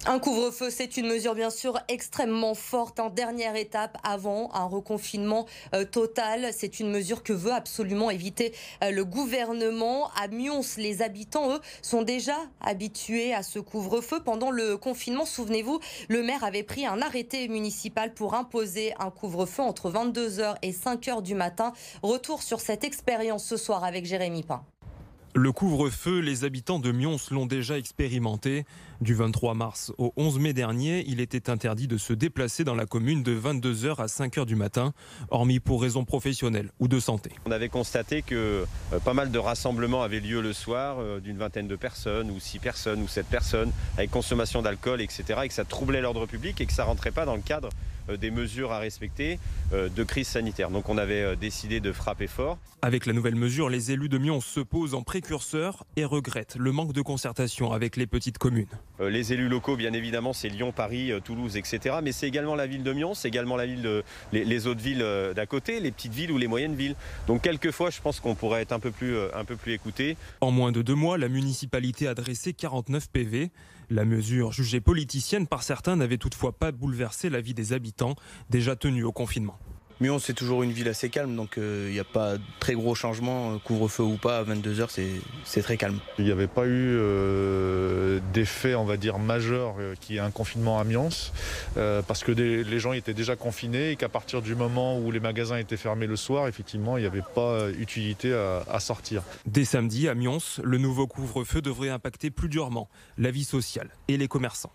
Un couvre-feu, c'est une mesure bien sûr extrêmement forte, en dernière étape avant un reconfinement total. C'est une mesure que veut absolument éviter le gouvernement. À Mions, les habitants, eux, sont déjà habitués à ce couvre-feu. Pendant le confinement, souvenez-vous, le maire avait pris un arrêté municipal pour imposer un couvre-feu entre 22h et 5h du matin. Retour sur cette expérience ce soir avec Jérémy Pain. Le couvre-feu, les habitants de Mions l'ont déjà expérimenté. Du 23 mars au 11 mai dernier, il était interdit de se déplacer dans la commune de 22h à 5h du matin, hormis pour raisons professionnelles ou de santé. On avait constaté que pas mal de rassemblements avaient lieu le soir, d'une vingtaine de personnes, ou 6 personnes, ou 7 personnes, avec consommation d'alcool, etc., et que ça troublait l'ordre public et que ça ne rentrait pas dans le cadre des mesures à respecter de crise sanitaire. Donc on avait décidé de frapper fort. Avec la nouvelle mesure, les élus de Mions se posent en précurseurs et regrettent le manque de concertation avec les petites communes. Les élus locaux, bien évidemment, c'est Lyon, Paris, Toulouse, etc. Mais c'est également la ville de Mions, c'est également la ville les autres villes d'à côté, les petites villes ou les moyennes villes. Donc quelquefois, je pense qu'on pourrait être un peu plus écouté. En moins de 2 mois, la municipalité a dressé 49 PV. La mesure, jugée politicienne par certains, n'avait toutefois pas bouleversé la vie des habitants, déjà tenus au confinement. Mions, c'est toujours une ville assez calme, donc il n'y a pas de très gros changements, couvre-feu ou pas, à 22h, c'est très calme. Il n'y avait pas eu d'effet, on va dire, majeur qu'il y ait un confinement à Mions, parce que les gens étaient déjà confinés et qu'à partir du moment où les magasins étaient fermés le soir, effectivement, il n'y avait pas utilité à sortir. Dès samedi, à Mions, le nouveau couvre-feu devrait impacter plus durement la vie sociale et les commerçants.